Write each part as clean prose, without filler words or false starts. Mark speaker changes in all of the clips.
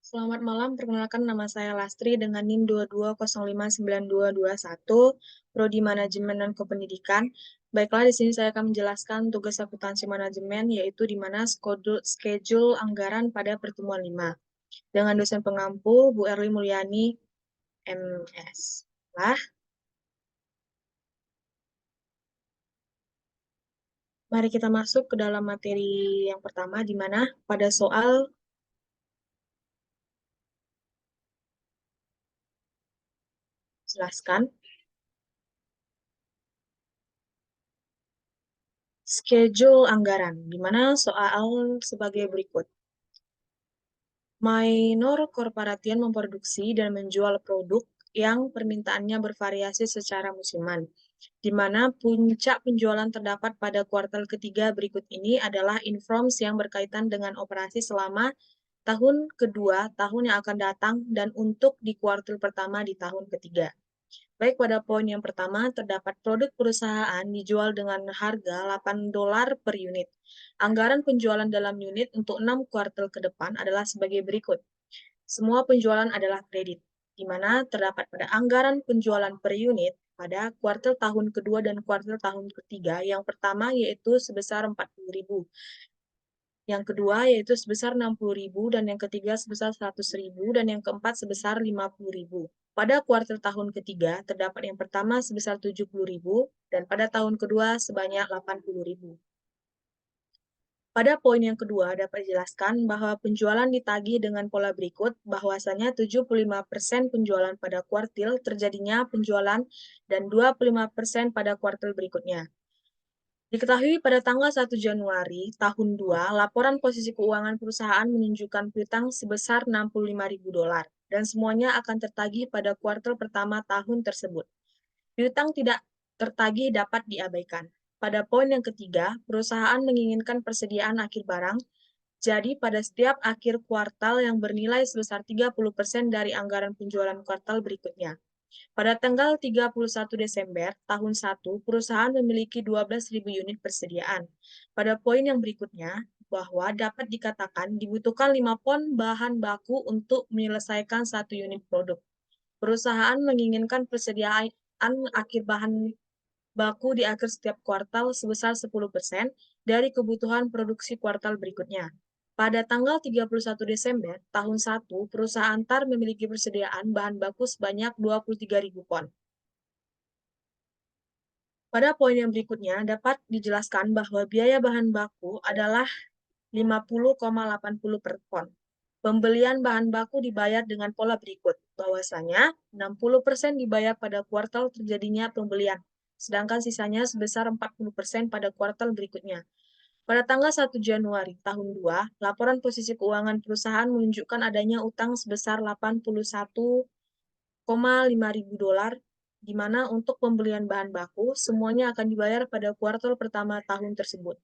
Speaker 1: Selamat malam, perkenalkan nama saya Lastri dengan NIM 22059221, Prodi Manajemen dan Kependidikan. Baiklah, di sini saya akan menjelaskan tugas akuntansi manajemen, yaitu di mana schedule anggaran pada pertemuan 5. Dengan dosen pengampu, Bu Erli Mulyani, MS. Lah, mari kita masuk ke dalam materi yang pertama, di mana pada soal jelaskan schedule anggaran, di mana soal sebagai berikut. Minor Corporation memproduksi dan menjual produk yang permintaannya bervariasi secara musiman, di mana puncak penjualan terdapat pada kuartal ketiga berikut ini adalah informs yang berkaitan dengan operasi selama tahun kedua, tahun yang akan datang, dan untuk di kuartal pertama di tahun ketiga. Baik, pada poin yang pertama, terdapat produk perusahaan dijual dengan harga $8 per unit. Anggaran penjualan dalam unit untuk 6 kuartal ke depan adalah sebagai berikut. Semua penjualan adalah kredit, di mana terdapat pada anggaran penjualan per unit pada kuartal tahun kedua dan kuartal tahun ketiga. Yang pertama yaitu sebesar 40.000, yang kedua yaitu sebesar 60.000, dan yang ketiga sebesar 100.000, dan yang keempat sebesar 50.000. Pada kuartal tahun ketiga, terdapat yang pertama sebesar 70.000, dan pada tahun kedua sebanyak 80.000. Pada poin yang kedua, dapat dijelaskan bahwa penjualan ditagih dengan pola berikut, bahwasanya 75% penjualan pada kuartil terjadinya penjualan dan 25% pada kuartil berikutnya. Diketahui pada tanggal 1 Januari tahun 2, laporan posisi keuangan perusahaan menunjukkan piutang sebesar $65.000 dan semuanya akan tertagih pada kuartal pertama tahun tersebut. Piutang tidak tertagih dapat diabaikan. Pada poin yang ketiga, perusahaan menginginkan persediaan akhir barang, jadi pada setiap akhir kuartal yang bernilai sebesar 30% dari anggaran penjualan kuartal berikutnya. Pada tanggal 31 Desember tahun 1, perusahaan memiliki 12.000 unit persediaan. Pada poin yang berikutnya, bahwa dapat dikatakan dibutuhkan 5 ton bahan baku untuk menyelesaikan 1 unit produk. Perusahaan menginginkan persediaan akhir bahan baku di akhir setiap kuartal sebesar 10% dari kebutuhan produksi kuartal berikutnya. Pada tanggal 31 Desember tahun 1, perusahaan TAR memiliki persediaan bahan baku sebanyak 23.000 ton. Pada poin yang berikutnya, dapat dijelaskan bahwa biaya bahan baku adalah 50,80 per ton. Pembelian bahan baku dibayar dengan pola berikut, bahwasanya 60% dibayar pada kuartal terjadinya pembelian, sedangkan sisanya sebesar 40% pada kuartal berikutnya. Pada tanggal 1 Januari tahun 2, laporan posisi keuangan perusahaan menunjukkan adanya utang sebesar $81,500, di mana untuk pembelian bahan baku semuanya akan dibayar pada kuartal pertama tahun tersebut.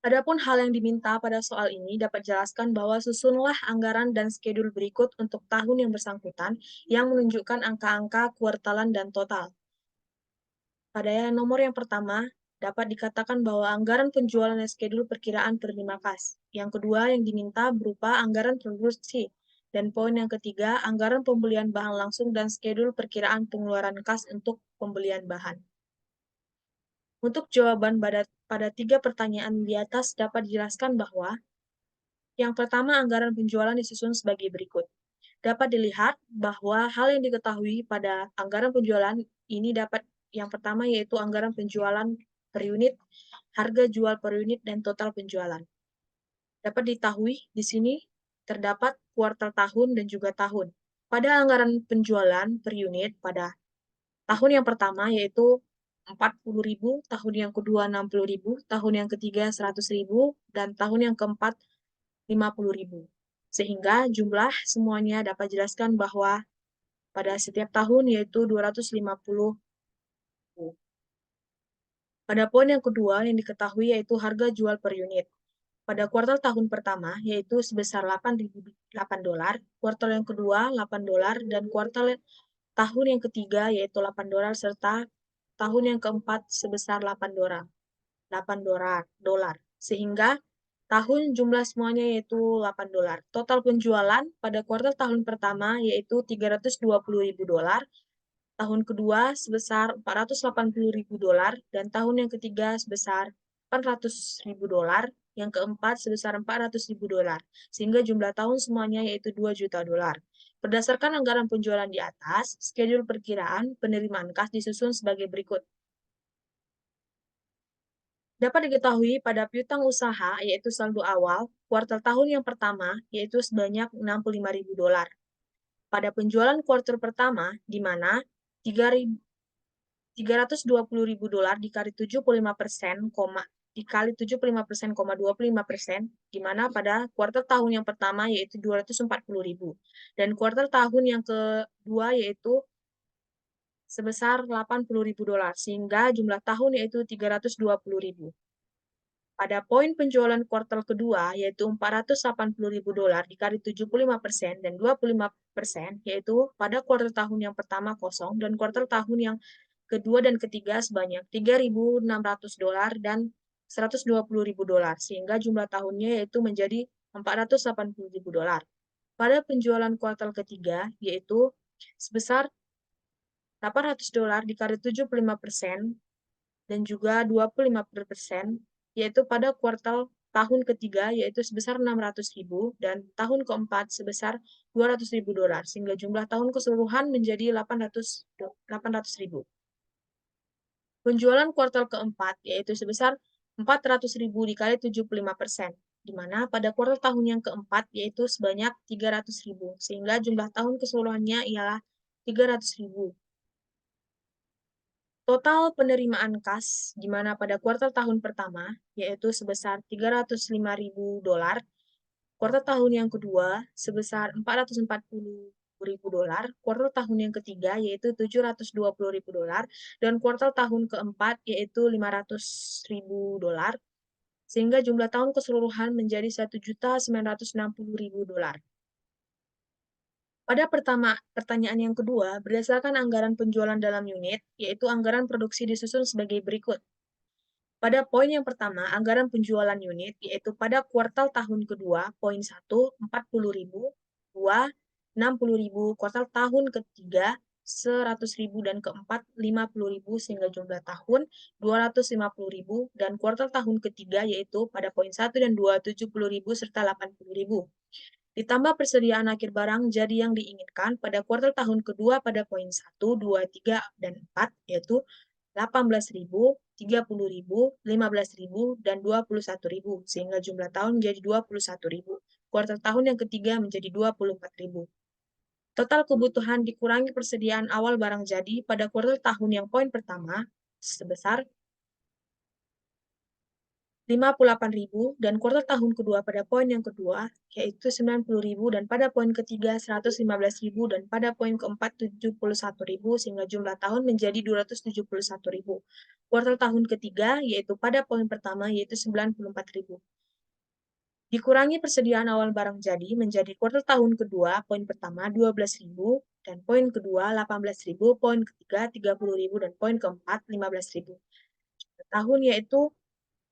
Speaker 1: Adapun hal yang diminta pada soal ini dapat jelaskan bahwa susunlah anggaran dan skedul berikut untuk tahun yang bersangkutan yang menunjukkan angka-angka kuartalan dan total. Pada nomor yang pertama, dapat dikatakan bahwa anggaran penjualan dan skedul perkiraan per 5 kas. Yang kedua yang diminta berupa anggaran produksi. Dan poin yang ketiga, anggaran pembelian bahan langsung dan skedul perkiraan pengeluaran kas untuk pembelian bahan. Untuk jawaban pada 3 pertanyaan di atas dapat dijelaskan bahwa yang pertama, anggaran penjualan disusun sebagai berikut. Dapat dilihat bahwa hal yang diketahui pada anggaran penjualan ini dapat yang pertama yaitu anggaran penjualan per unit, harga jual per unit, dan total penjualan. Dapat diketahui di sini terdapat kuartal tahun dan juga tahun. Pada anggaran penjualan per unit pada tahun yang pertama yaitu 40.000, tahun yang kedua 60.000, tahun yang ketiga 100.000, dan tahun yang keempat 50.000. Sehingga jumlah semuanya dapat jelaskan bahwa pada setiap tahun yaitu 250. Pada poin yang kedua yang diketahui yaitu harga jual per unit. Pada kuartal tahun pertama yaitu sebesar $8, kuartal yang kedua $8, dan kuartal tahun yang ketiga yaitu $8, serta tahun yang keempat sebesar $8. Sehingga Tahun jumlah semuanya yaitu $8. Total penjualan pada kuartal tahun pertama yaitu $320.000, tahun kedua sebesar $480.000, dan tahun yang ketiga sebesar $800.000, yang keempat sebesar $400.000, sehingga jumlah tahun semuanya yaitu $2 juta. Berdasarkan anggaran penjualan di atas, schedule perkiraan penerimaan kas disusun sebagai berikut. Dapat diketahui pada piutang usaha, yaitu saldo awal, kuartal tahun yang pertama, yaitu sebanyak $65.000. Pada penjualan kuartal pertama, di mana $320.000 dikali 75%, dikali 75%, di mana pada kuartal tahun yang pertama yaitu 240.000, dan kuartal tahun yang kedua yaitu sebesar $80.000, sehingga jumlah tahun yaitu 320.000. Pada poin penjualan kuartal kedua, yaitu $480.000 dikali 75% dan 25%, yaitu pada kuartal tahun yang pertama kosong, dan kuartal tahun yang kedua dan ketiga sebanyak $3.600 dan $120.000, sehingga jumlah tahunnya yaitu menjadi $480.000. Pada penjualan kuartal ketiga, yaitu sebesar $800 dikali 75% dan juga 25%, yaitu pada kuartal tahun ketiga, yaitu sebesar $600.000, dan tahun keempat sebesar $200.000, sehingga jumlah tahun keseluruhan menjadi $800.000. Penjualan kuartal keempat, yaitu sebesar $400.000 dikali 75%, di mana pada kuartal tahun yang keempat, yaitu sebanyak $300.000, sehingga jumlah tahun keseluruhannya ialah $300.000. Total penerimaan kas, di mana pada kuartal tahun pertama, yaitu sebesar $305.000, kuartal tahun yang kedua sebesar $440.000, kuartal tahun yang ketiga yaitu $720.000, dan kuartal tahun keempat yaitu $500.000, sehingga jumlah tahun keseluruhan menjadi $1.960.000. Pada pertanyaan yang kedua, berdasarkan anggaran penjualan dalam unit, yaitu anggaran produksi disusun sebagai berikut. Pada poin yang pertama, anggaran penjualan unit, yaitu pada kuartal tahun kedua, poin 1, $40.000, 2, $60.000, kuartal tahun ketiga, $100.000, dan keempat, $50.000, sehingga jumlah tahun $250.000, dan kuartal tahun ketiga, yaitu pada poin 1 dan 2, $70.000 serta $80.000. Ditambah persediaan akhir barang jadi yang diinginkan pada kuartal tahun kedua pada poin 1, 2, 3, dan 4, yaitu $18.000, $30.000, $15.000, dan $21.000, sehingga jumlah tahun menjadi $21.000. Kuartal tahun yang ketiga menjadi $24.000. Total kebutuhan dikurangi persediaan awal barang jadi pada kuartal tahun yang poin pertama sebesar $58.000, dan kuartal tahun kedua pada poin yang kedua yaitu $90.000, dan pada poin ketiga $115.000, dan pada poin keempat $71.000, sehingga jumlah tahun menjadi $271.000. Kuartal tahun ketiga yaitu pada poin pertama yaitu $94.000. Dikurangi persediaan awal barang jadi menjadi kuartal tahun kedua poin pertama $12.000, dan poin kedua $18.000, poin ketiga $30.000, dan poin keempat $15.000. Tahun yaitu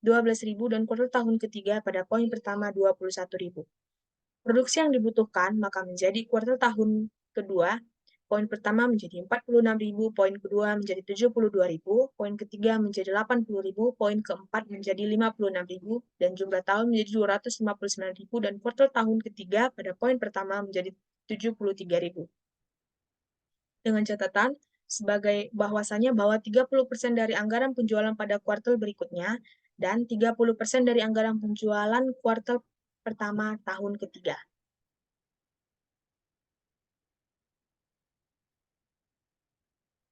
Speaker 1: $12.000, dan kuartal tahun ketiga pada poin pertama $21.000. Produksi yang dibutuhkan maka menjadi kuartal tahun kedua, poin pertama menjadi $46.000, poin kedua menjadi $72.000, poin ketiga menjadi $80.000, poin keempat menjadi $56.000, dan jumlah tahun menjadi $259.000, dan kuartal tahun ketiga pada poin pertama menjadi $73.000. Dengan catatan, sebagai bahwasanya bahwa 30% dari anggaran penjualan pada kuartal berikutnya dan 30% dari anggaran penjualan kuartal pertama tahun ketiga.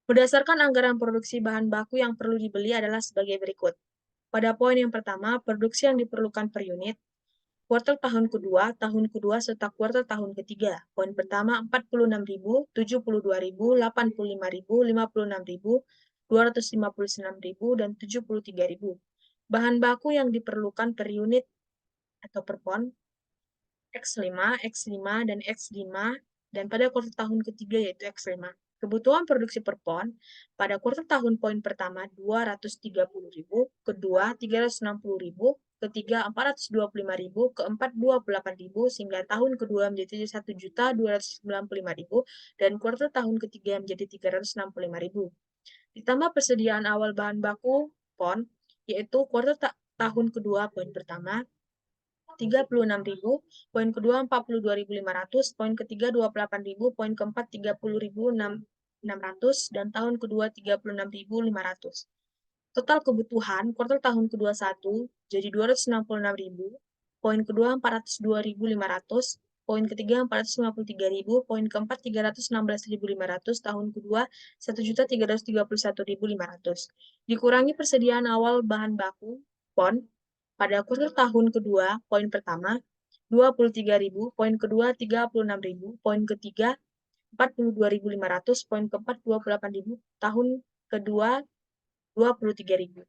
Speaker 1: Berdasarkan anggaran produksi bahan baku yang perlu dibeli adalah sebagai berikut. Pada poin yang pertama, produksi yang diperlukan per unit, kuartal tahun kedua, serta kuartal tahun ketiga. Poin pertama, $46.000, $72.000, $85.000, $56.000, $259.000, dan $73.000. Bahan baku yang diperlukan per unit atau per pon, X5, X5, dan X5, dan pada kuartal tahun ketiga yaitu X5. Kebutuhan produksi per pon pada kuartal tahun poin pertama $230.000, kedua $360.000, ketiga 425.000, keempat 28.000, sehingga tahun kedua menjadi 1.295.000, dan kuartal tahun ketiga menjadi 365.000. Ditambah persediaan awal bahan baku PON, yaitu kuartal tahun kedua poin pertama 36.000, poin kedua 42.500, poin ketiga 28.000, poin keempat 30.600, dan tahun kedua 36.500. Total kebutuhan kuartal tahun kedua 1 jadi 266.000, poin kedua 402.500, poin ketiga 453.000, poin keempat 316.500, tahun kedua 1.331.500. Dikurangi persediaan awal bahan baku PON pada kuartal tahun kedua, poin pertama 23.000, poin kedua 36.000, poin ketiga 42.500, poin keempat 28.000, tahun kedua 23.000.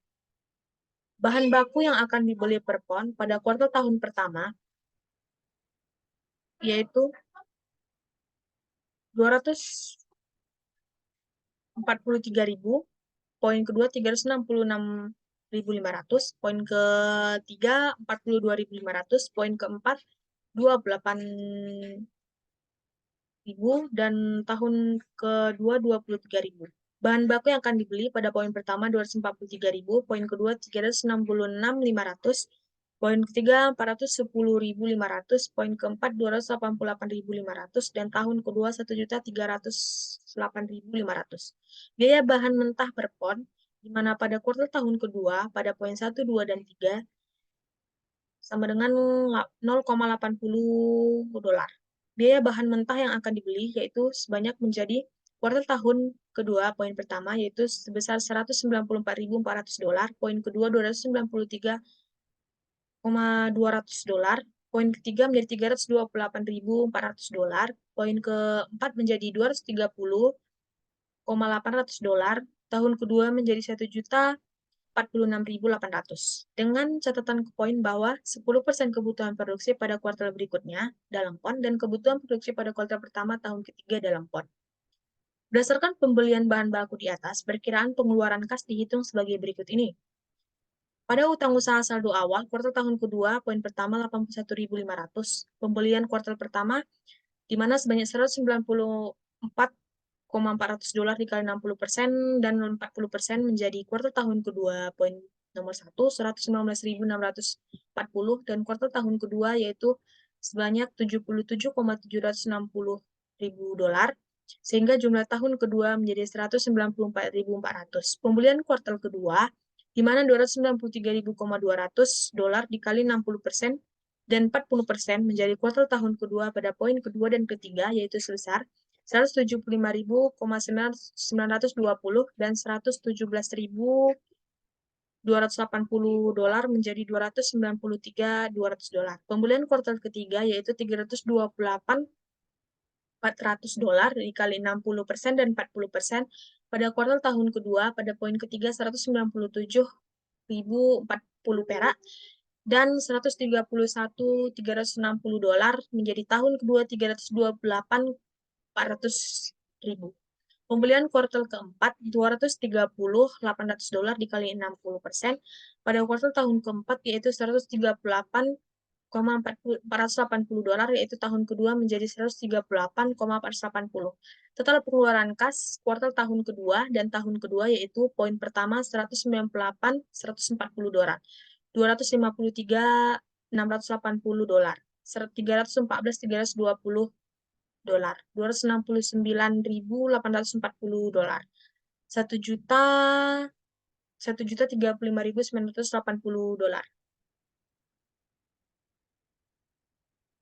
Speaker 1: Bahan baku yang akan dibeli per pon pada kuartal tahun pertama yaitu 243.000, poin kedua 366.500, poin ketiga 42.500, poin keempat 28.000, dan tahun kedua 23.000. Bahan baku yang akan dibeli pada poin pertama 243.000, poin kedua 366.500, poin ketiga 410.500, poin keempat 288.500, dan tahun kedua 1.308.500. Biaya bahan mentah per pon, di mana pada kuartal tahun kedua pada poin 1, 2, dan 3 sama dengan 0,80 dolar. Biaya bahan mentah yang akan dibeli yaitu sebanyak menjadi kuartal tahun kedua poin pertama yaitu sebesar 194.400 dolar, poin kedua 293.200 dolar, poin ketiga menjadi 328.400 dolar, poin keempat menjadi 230.800 dolar, tahun kedua menjadi 1.046.800. Dengan catatan poin bahwa 10% kebutuhan produksi pada kuartal berikutnya dalam PON dan kebutuhan produksi pada kuartal pertama tahun ketiga dalam PON. Berdasarkan pembelian bahan baku di atas, perkiraan pengeluaran kas dihitung sebagai berikut ini. Pada utang usaha saldo awal, kuartal tahun kedua, poin pertama 81.500. Pembelian kuartal pertama, di mana sebanyak 194.400 dolar dikali 60% dan 40% menjadi kuartal tahun kedua, poin nomor 1, 119.640, dan kuartal tahun kedua yaitu sebanyak 77.760.000 dolar, sehingga jumlah tahun kedua menjadi 194.400. Pembelian kuartal kedua, di mana 293.200 dolar dikali 60% dan 40% menjadi kuartal tahun kedua pada poin kedua dan ketiga, yaitu sebesar 175.920 dan 117.280 dolar menjadi 293.200 dolar. Pembelian kuartal ketiga yaitu 328.400 dolar dikali 60% dan 40% pada kuartal tahun kedua pada poin ketiga 197.040 perak dan 131.360 dolar menjadi tahun kedua 328.400.000. Pembelian kuartal keempat 230.800 dolar dikali 60% pada kuartal tahun keempat yaitu 138.480 dolar, yaitu tahun kedua menjadi 138.480. Total pengeluaran kas kuartal tahun kedua dan tahun kedua yaitu poin pertama 198.140 dolar, 253.680 dolar, 314.320 dolar, 269.840 dolar, 1.135.980 dolar.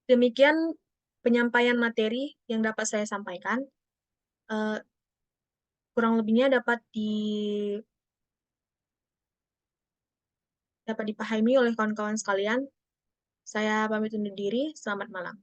Speaker 1: Demikian penyampaian materi yang dapat saya sampaikan. Kurang lebihnya dapat dipahami oleh kawan-kawan sekalian. Saya pamit undur diri. Selamat malam.